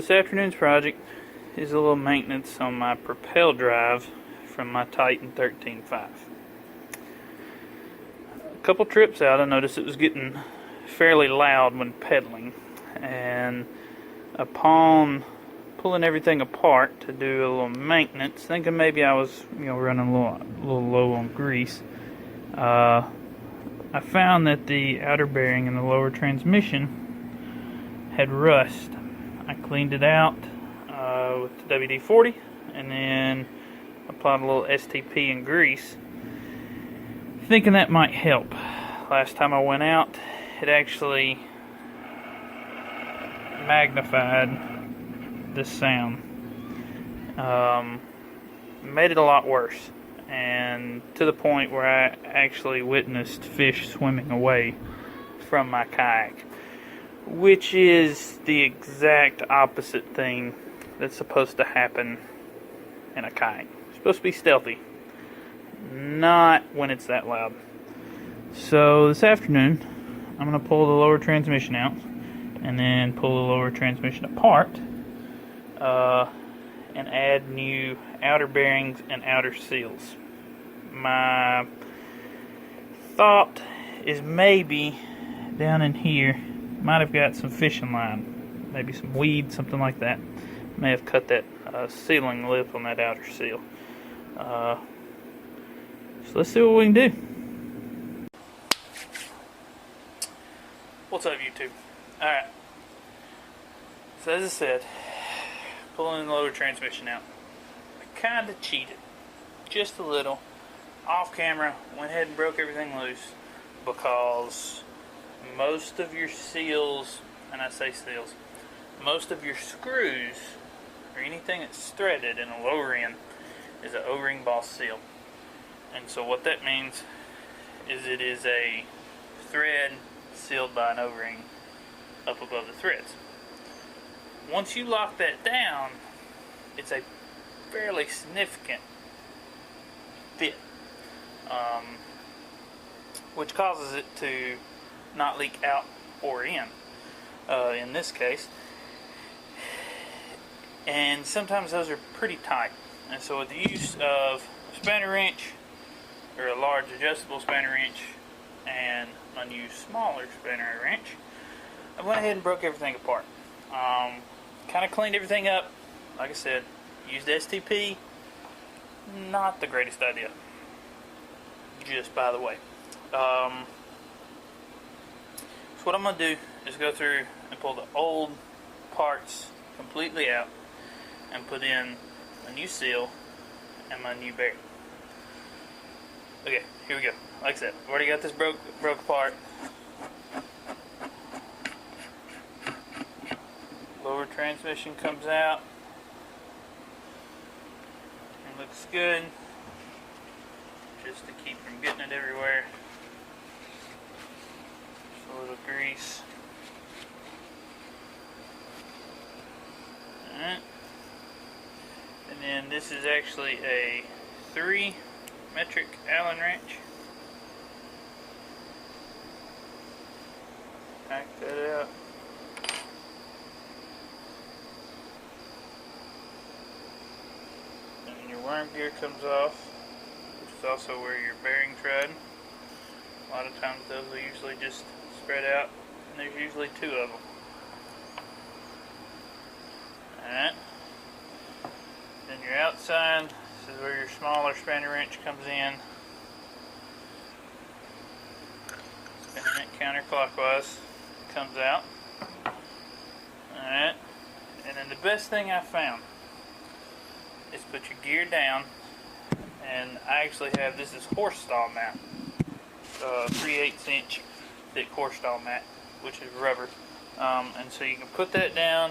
this afternoon's project is a little maintenance on my Propel drive from my Titan 13.5. A couple trips out, I noticed it was getting fairly loud when pedaling, and upon pulling everything apart to do a little maintenance, thinking maybe I was running a little low on grease, I found that the outer bearing in the lower transmission had rust. I cleaned it out with the WD-40 and then applied a little STP and grease, thinking that might help. Last time I went out, it actually magnified the sound. Made it a lot worse, and to the point where I actually witnessed fish swimming away from my kayak, which is the exact opposite thing that's supposed to happen in a kayak. It's supposed to be stealthy, not when it's that loud. So this afternoon, I'm going to pull the lower transmission out and then pull the lower transmission apart and add new outer bearings and outer seals. My thought is maybe down in here might have got some fishing line, maybe some weed, something like that. May have cut that sealing lip on that outer seal. So let's see what we can do. What's up, YouTube? Alright, so as I said, pulling the lower transmission out, I kind of cheated, just a little, off camera, went ahead and broke everything loose, because most of your seals, and I say seals, most of your screws, or anything that's threaded in a lower end, is an O-ring boss seal. And so what that means is it is a thread sealed by an O-ring up above the threads. Once you lock that down, it's a fairly significant fit, which causes it to not leak out or in this case. And sometimes those are pretty tight, and so with the use of a spanner wrench, or a large adjustable spanner wrench, and a new smaller spanner wrench, I went ahead and broke everything apart. Kind of cleaned everything up. Like I said, used STP. Not the greatest idea, just by the way. So what I'm going to do is go through and pull the old parts completely out and put in a new seal and my new bearing. Okay, here we go. Like I said, I've already got this broke apart. Lower transmission comes out. It looks good. Just to keep from getting it everywhere. Just a little grease. Alright. And then this is actually a 3 metric Allen wrench. Back that out. And then your worm gear comes off, which is also where your bearings ride. A lot of times those will usually just spread out, and there's usually 2 of them. Alright. Then your outside, this is where your smaller spanner wrench comes in. Spinning it counterclockwise, comes out. Alright. And then the best thing I found is put your gear down, and I actually have, this is horse stall mat. 3/8 inch thick horse stall mat, which is rubber. And so you can put that down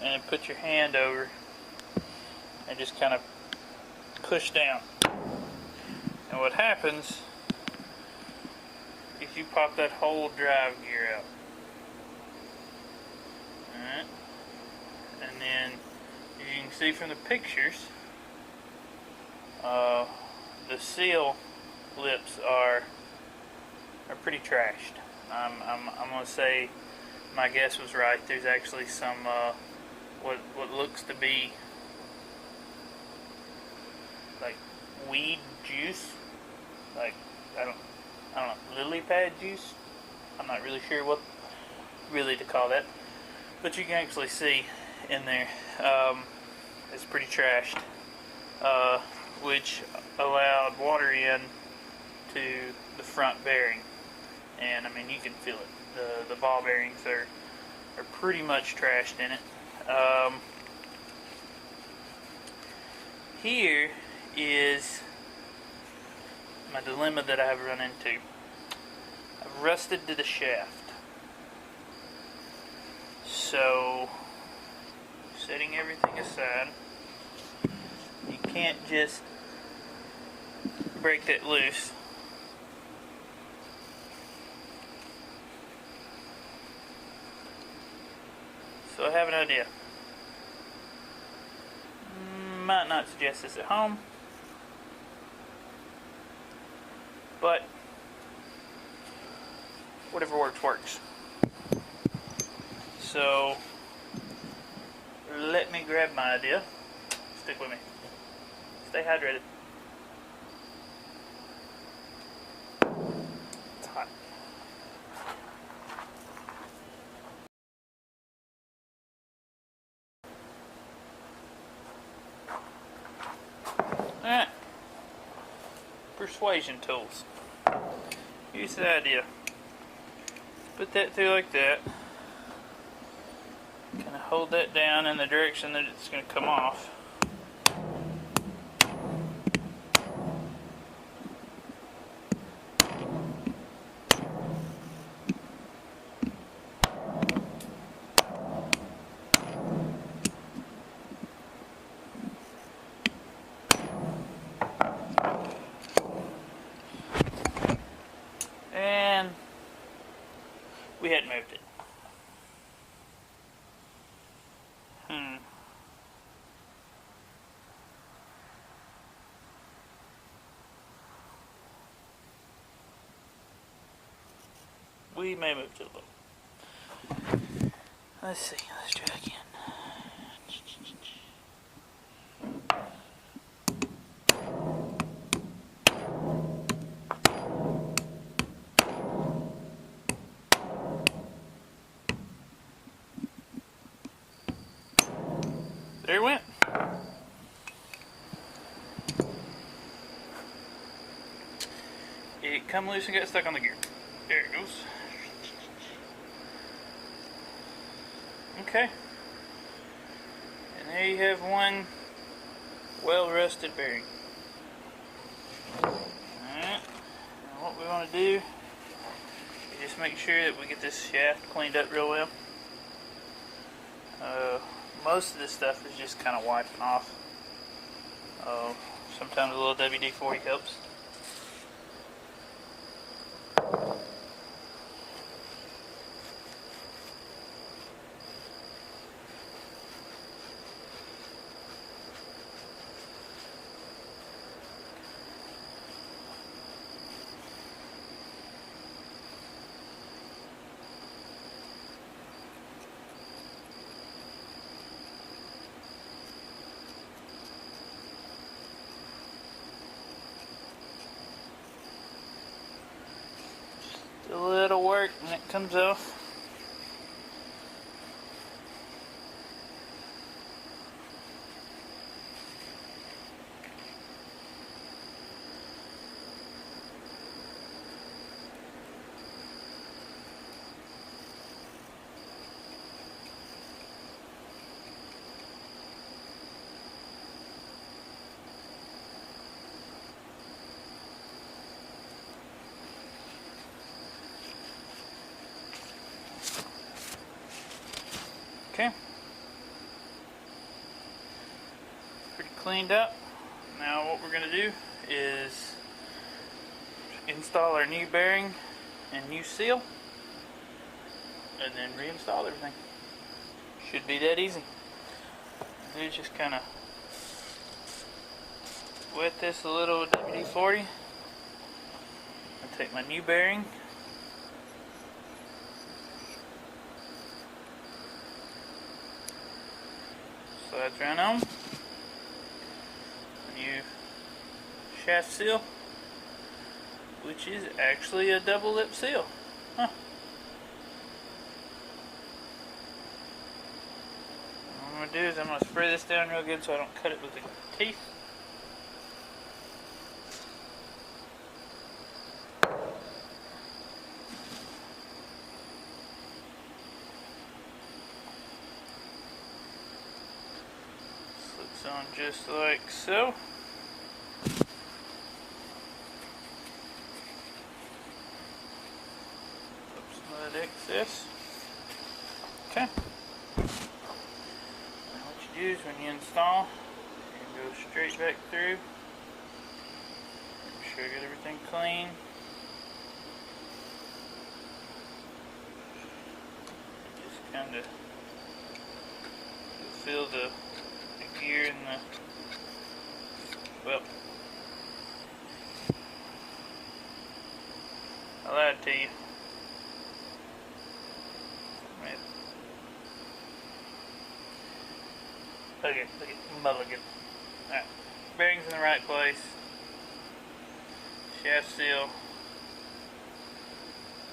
and put your hand over and just kind of push down. And what happens is you pop that whole drive gear out. Alright. And then, as you can see from the pictures, the seal lips are pretty trashed. I'm going to say my guess was right. There's actually some what looks to be like weed juice, like I don't know, lily pad juice. I'm not really sure what really to call that, but you can actually see in there. It's pretty trashed, which allowed water in to the front bearing, and I mean you can feel it. The ball bearings are pretty much trashed in it. Here is my dilemma that I have run into. I've rusted to the shaft. So, setting everything aside, you can't just break that loose. So I have an idea. Might not suggest this at home, but whatever works. So let me grab my idea. Stick with me. Stay hydrated. It's hot. Alright. Persuasion tools. Here's the idea. Put that through like that. Kind of hold that down in the direction that it's going to come off. And we hadn't moved it. We may move it a little. Let's see. Let's try again. There it went. It come loose and got stuck on the gear. There it goes. Okay. And there you have one well-rusted bearing. Alright. Now what we want to do is just make sure that we get this shaft cleaned up real well. Most of this stuff is just kind of wiping off. Sometimes a little WD-40 helps. A little work and it comes off. Okay. Pretty cleaned up. Now what we're going to do is install our new bearing and new seal, and then reinstall everything. Should be that easy. Do just kind of wet this a little with WD-40. I take my new bearing. Slides right on. New shaft seal, which is actually a double lip seal. Huh. What I'm going to do is I'm going to spray this down real good so I don't cut it with the teeth. Slips on just like so. Excess. Okay. Now what you do is when you install, you can go straight back through. Make sure you get everything clean. Just kind of feel the gear and the, well, I lied to you. Look at mulligan. Alright, bearings in the right place. Shaft seal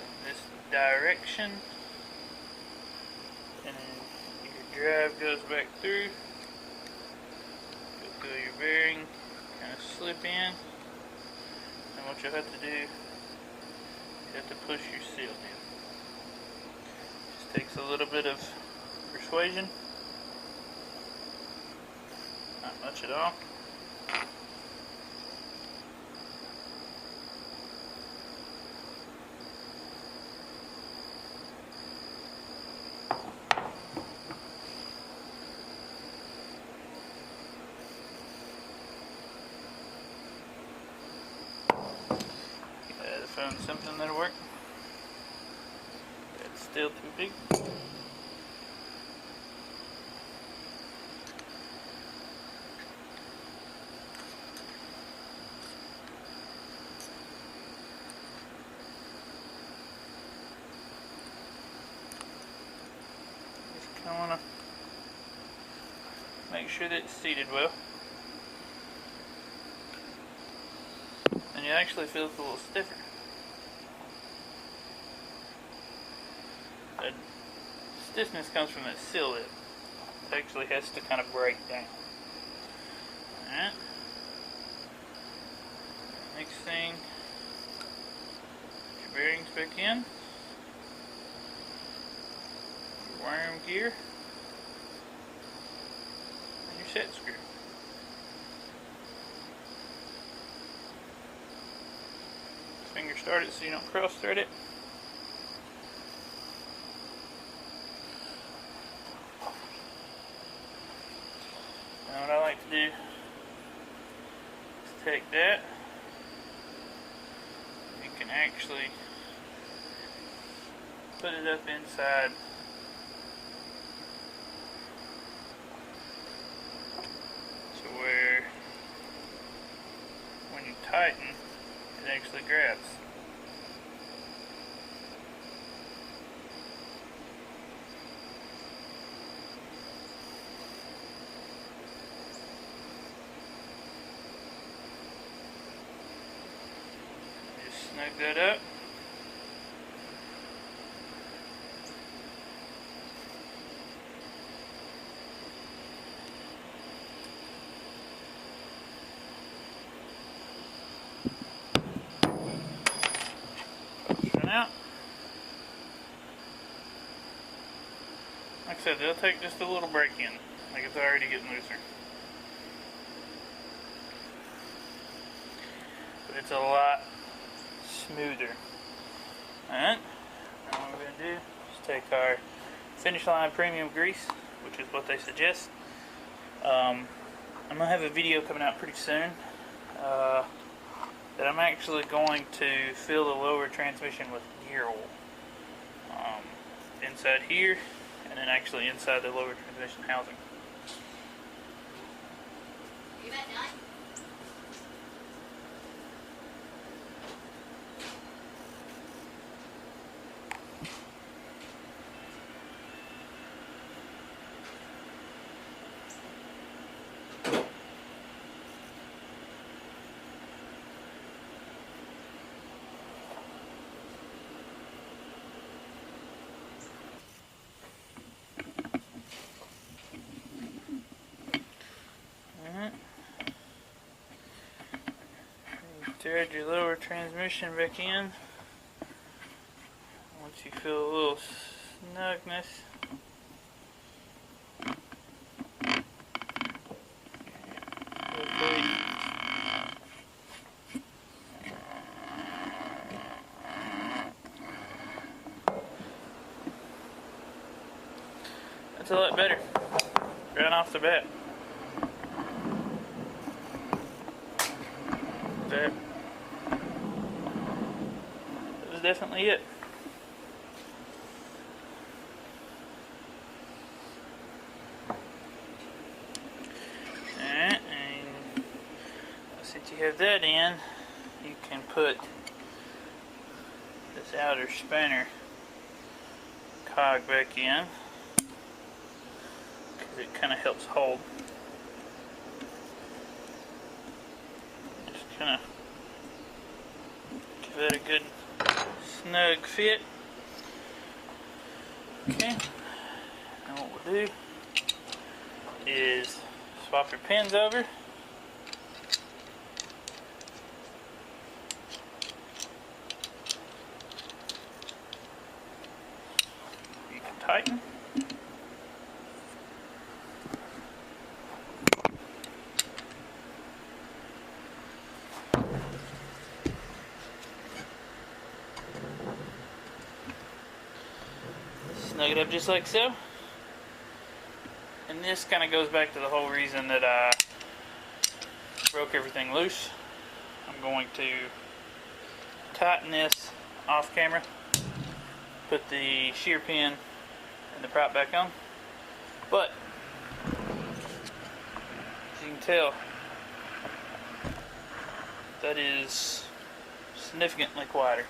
in this direction. And then your drive goes back through. You'll feel your bearing kind of slip in. And what you'll have to do, you have to push your seal in. Just takes a little bit of persuasion. Not much at all. I found something that'll work. It's still too big. I want to make sure that it's seated well. And you actually feel it's a little stiffer. The stiffness comes from that seal lip. It actually has to kind of break down. Alright. Next thing, put your bearings back in. Worm gear and your set screw. Finger start it so you don't cross thread it. Now what I like to do is take that. You can actually put it up inside where when you tighten, it actually grabs. Just snug that up. Out. Like I said, they'll take just a little break in, like it's already getting looser. But it's a lot smoother. Alright, now what we're going to do is take our Finish Line Premium Grease, which is what they suggest. I'm going to have a video coming out pretty soon. That I'm actually going to fill the lower transmission with gear oil inside here, and then actually inside the lower transmission housing. You about done? thread your lower transmission back in. Once you feel a little snugness, that's a lot better right off the bat. That was definitely it. Alright, and since you have that in, you can put this outer spanner cog back in, because it kind of helps hold. Just kind of give that a good snug fit. Okay, and what we'll do is swap your pins over. You can tighten. Snug it up just like so. And this kind of goes back to the whole reason that I broke everything loose. I'm going to tighten this off camera, put the shear pin and the prop back on. But as you can tell, that is significantly quieter.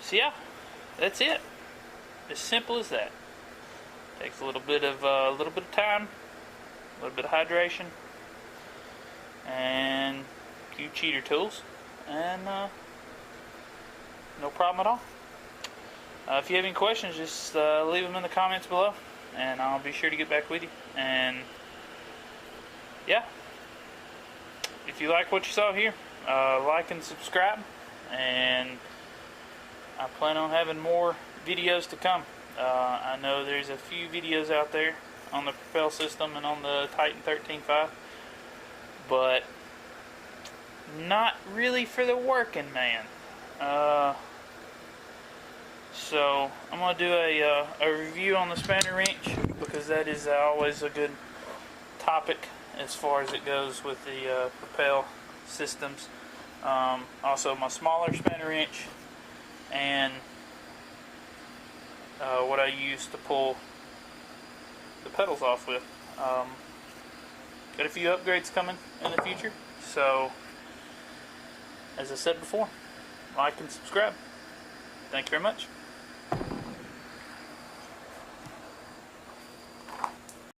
So yeah, that's it. As simple as that. Takes a little bit of time, a little bit of hydration, and a few cheater tools, and no problem at all. If you have any questions, just leave them in the comments below, and I'll be sure to get back with you. And yeah, if you like what you saw here, like and subscribe, and I plan on having more videos to come. I know there's a few videos out there on the Propel system and on the Titan 13.5, but not really for the working man. So I'm going to do a review on the spanner wrench, because that is always a good topic as far as it goes with the Propel systems. Also my smaller spanner wrench, and what I use to pull the pedals off with. Got a few upgrades coming in the future, so as I said before, like and subscribe. Thank you very much.